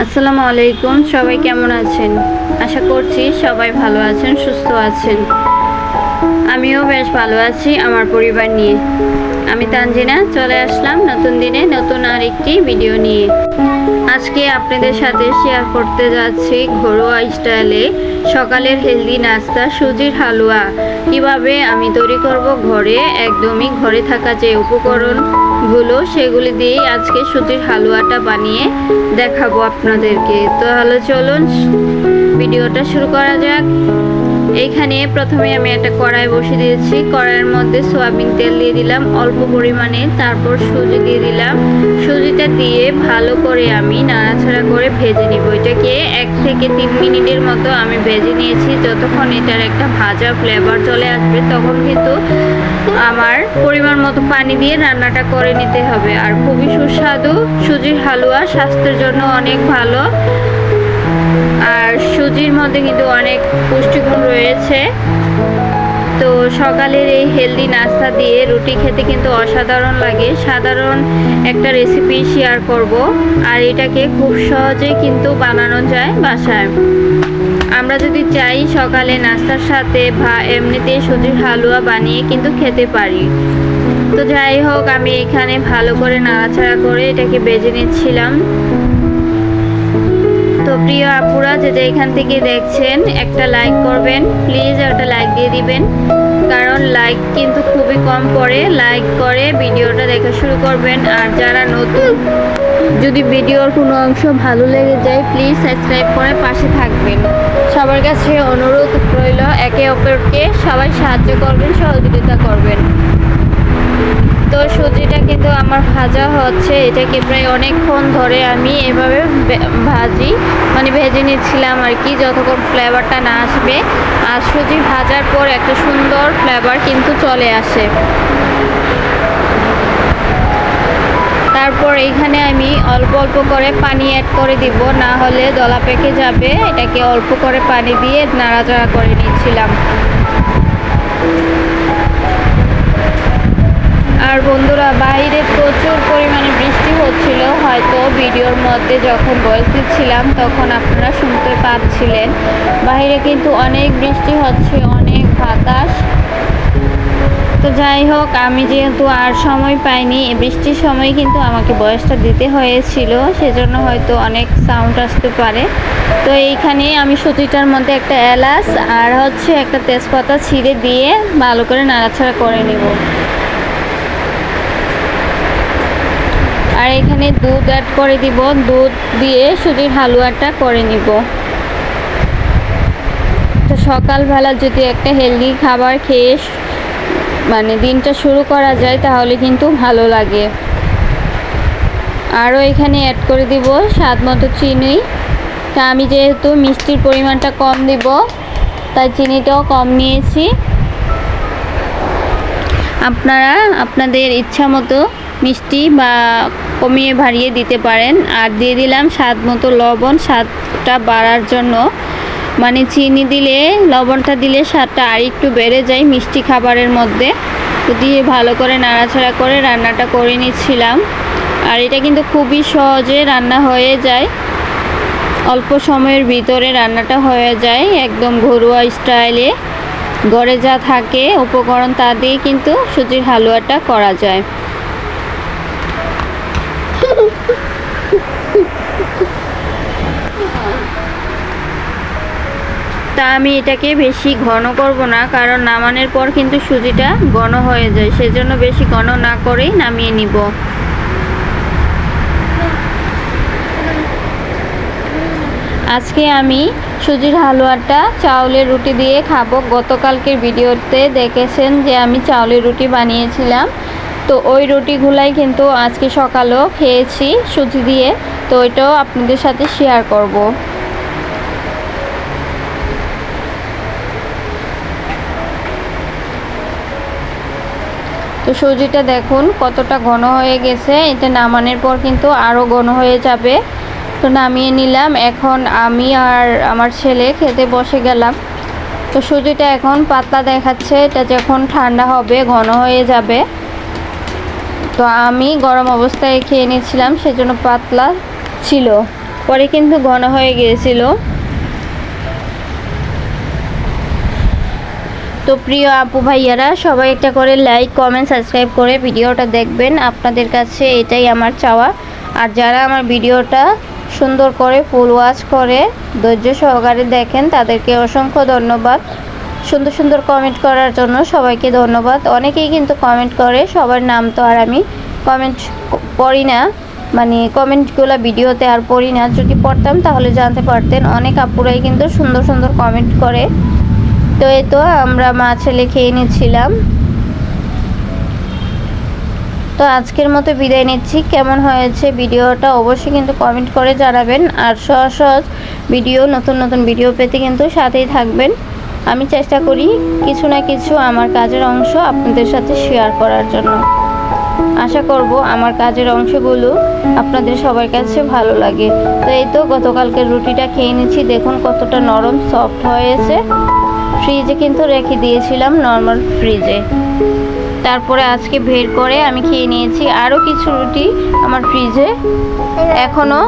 আসসালামু আলাইকুম। সবাই কেমন আছেন? আশা করছি সবাই ভালো আছেন, সুস্থ আছেন। আমিও বেশ ভালো আছি আমার পরিবার নিয়ে। আমি তানজিনা চলে আসলাম নতুন দিনে নতুন আরেকটি ভিডিও নিয়ে। আজকে আপনাদের সাথে শেয়ার করতে যাচ্ছি ঘরোয়া স্টাইলে সকালের হেলদি নাস্তা সুজির হালুয়া কিভাবে আমি তৈরি করব ঘরে, একদমই ঘরে থাকা যে উপকরণগুলো সেগুলি দিয়েই আজকে সুজির হালুয়াটা বানিয়ে দেখাবো আপনাদেরকে। তাহলে চলুন ভিডিওটা শুরু করা যাক। এইখানে প্রথমে আমি একটা কড়াই বসিয়ে দিয়েছি। কড়াইয়ের মধ্যে সয়াবিন তেল দিয়ে দিলাম অল্প পরিমাণে, তারপর সুজি দিয়ে দিলাম। সুজিটা দিয়ে ভালো করে আমি নাড়াচাড়া করে ভেজে নিব। এটাকে 1 থেকে 3 মিনিটের মতো আমি ভেজে নিয়েছি। যতক্ষণ এটার একটা ভাজা ফ্লেভার চলে আসবে তখন কিন্তু আমার পরিমাণ মতো পানি দিয়ে রান্নাটা করে নিতে হবে। আর খুবই সুস্বাদু সুজির হালুয়া, স্বাস্থ্যের জন্য অনেক ভালো। আর সুজির মধ্যে কিন্তু অনেক পুষ্টিগুণ রয়েছে। তো সকালের এই হেলদি নাস্তা দিয়ে রুটি খেতে কিন্তু অসাধারণ লাগে। সাধারণ একটা রেসিপি শেয়ার করব, আর এটাকে খুব সহজে কিন্তু বানানো যায় বাসায়। আমরা যদি চাই সকালে নাস্তার সাথে বা এমনিতে সুজির হালুয়া বানিয়ে কিন্তু খেতে পারি। তো যাই হোক, আমি এখানে ভালো করে নাড়াচাড়া করে এটাকে ভেজে নিচ্ছিলাম। তো প্রিয় আপুরা যে এখান থেকে দেখছেন, একটা লাইক করবেন প্লিজ, একটা লাইক দিয়ে দিবেন, কারণ লাইক কিন্তু খুবই কম পড়ে। লাইক করে ভিডিওটা দেখা শুরু করবেন। আর যারা নতুন, যদি ভিডিওর কোনো অংশ ভালো লেগে যায় প্লিজ সাবস্ক্রাইব করে পাশে থাকবেন। সবার কাছে অনুরোধ রইল, একে অপরকে সবাই সাহায্য করবেন, সহযোগিতা করবেন। তো সুজিটা কিন্তু আমার ভাজা হচ্ছে। এটাকে প্রায় অনেকক্ষণ ধরে আমি এভাবে ভেজে নিচ্ছিলাম আর কি, যতক্ষণ ফ্লেভারটা না আসবে। আর সুজি ভাজার পর একটা সুন্দর ফ্লেভার কিন্তু চলে আসে। তারপর এইখানে আমি অল্প অল্প করে পানি অ্যাড করে দিব, না হলে দলা পেকে যাবে। এটাকে অল্প করে পানি দিয়ে নাড়াচাড়া করে নিচ্ছিলাম। আর বন্ধুরা, বাইরে প্রচুর পরিমাণে বৃষ্টি হচ্ছিল। হয়তো ভিডিওর মধ্যে যখন ভয়েস দিচ্ছিলাম তখন আপনারা শুনতে পাচ্ছিলেন। বাইরে কিন্তু অনেক বৃষ্টি হচ্ছে, অনেক বাতাস। তো যাই হোক, আমি যেহেতু আর সময় পাইনি, বৃষ্টির সময় কিন্তু আমাকে ভয়েসটা দিতে হয়েছিল, সেজন্য হয়তো অনেক সাউন্ড আসতে পারে। তো এইখানে আমি সুজিটার মধ্যে একটা এলাচ আর একটা তেজপাতা ছিঁড়ে দিয়ে ভালো করে নাড়াচাড়া করে নেব। আর এখানে দুধ অ্যাড করে দিব, দুধ দিয়ে সুজির হালুয়াটা করে নিব। তো সকালবেলা যদি একটা হেলদি খাবার খেয়ে দিনটা শুরু করা যায় তাহলে কিন্তু ভালো লাগে। আরও এখানে অ্যাড করে দিব স্বাদ মতো চিনি। তা আমি যেহেতু মিষ্টির পরিমাণটা কম দিব তাই চিনিটাও কম নিয়েছি। আপনারা আপনাদের ইচ্ছা মতো মিষ্টি বা কমিয়ে বাড়িয়ে দিতে পারেন। আর দিয়ে দিলাম স্বাদ মতো লবণ, স্বাদটা বাড়ার জন্য। চিনি দিলে, লবণটা দিলে স্বাদটা আর একটু বেড়ে যায় মিষ্টি খাবারের মধ্যে। তো দিয়ে ভালো করে নাড়াচাড়া করে রান্নাটা করে নিচ্ছিলাম। আর এটা কিন্তু খুবই সহজে রান্না হয়ে যায়, অল্প সময়ের ভিতরে রান্নাটা হয়ে যায়, একদম ঘরোয়া স্টাইলে। ঘরে যা থাকে উপকরণ তা দিয়ে কিন্তু সুজির হালুয়াটা করা যায়। তা আমি এটাকে বেশি ঘন করব না, কারণ নামানোর পর কিন্তু সুজিটা ঘন হয়ে যায়, সেজন্য বেশি ঘন না করেই নামিয়ে নিব। আজকে আমি সুজির হালুয়াটা চাউলের রুটি দিয়ে খাবো। গতকালকের ভিডিওতে দেখেছেন যে আমি চাউলের রুটি বানিয়েছিলাম, তো ওই রুটিগুলাই কিন্তু আজকে সকালেও খেয়েছি সুজি দিয়ে। তো ওইটাও আপনাদের সাথে শেয়ার করব। তো সুজিটা দেখুন কতটা ঘন হয়ে গেছে। এটা নামানোর পর কিন্তু আরও ঘন হয়ে যাবে। তো নামিয়ে নিলাম। এখন আমি আর আমার ছেলে খেতে বসে গেলাম। তো সুজিটা এখন পাতলা দেখাচ্ছে, এটা যখন ঠান্ডা হবে ঘন হয়ে যাবে। তো আমি গরম অবস্থায় খেয়ে নিয়েছিলাম, সেজন্য পাতলা ছিল। পরে কিন্তু ঘন হয়ে গিয়েছিল। তো প্রিয় আপু ভাইয়ারা, সবাই একটা করে লাইক, কমেন্ট, সাবস্ক্রাইব করে ভিডিওটা দেখবেন। আপনাদের কাছে এটাই আমার চাওয়া। আর যারা আমার ভিডিওটা সুন্দর করে ফুল ওয়াচ করে ধৈর্য সহকারে দেখেন, তাদেরকে অসংখ্য ধন্যবাদ। সুন্দর সুন্দর কমেন্ট করার জন্য সবাইকে ধন্যবাদ। অনেকেই কিন্তু কমেন্ট করে, সবার নাম তো আর আমি কমেন্ট পড়ি না, মানে কমেন্টগুলো ভিডিওতে আর পড়ি না। যদি পড়তাম তাহলে জানতে পারতেন। অনেক আপুরাই কিন্তু সুন্দর সুন্দর কমেন্ট করে। তো এই তো আমরা মা ছেলে খেয়ে নিচ্ছিলাম। তো আজকের মতো বিদায় নিচ্ছি। কেমন হয়েছে ভিডিওটা অবশ্যই কিন্তু কমেন্ট করে জানাবেন। আর সহজ সহজ ভিডিও, নতুন নতুন ভিডিও পেতে কিন্তু সাথেই থাকবেন। আমি চেষ্টা করি কিছু না কিছু আমার কাজের অংশ আপনাদের সাথে শেয়ার করার জন্য। আশা করব আমার কাজের অংশগুলো আপনাদের সবার কাছে ভালো লাগে। তো এই তো গতকালকের রুটিটা খেয়ে নিচ্ছি। দেখুন কতটা নরম সফট হয়েছে। ফ্রিজে কিন্তু রেখে দিয়েছিলাম, নর্মাল ফ্রিজে। তারপরে আজকে বের করে আমি খেয়ে নিয়েছি। আরও কিছু রুটি আমার ফ্রিজে এখনও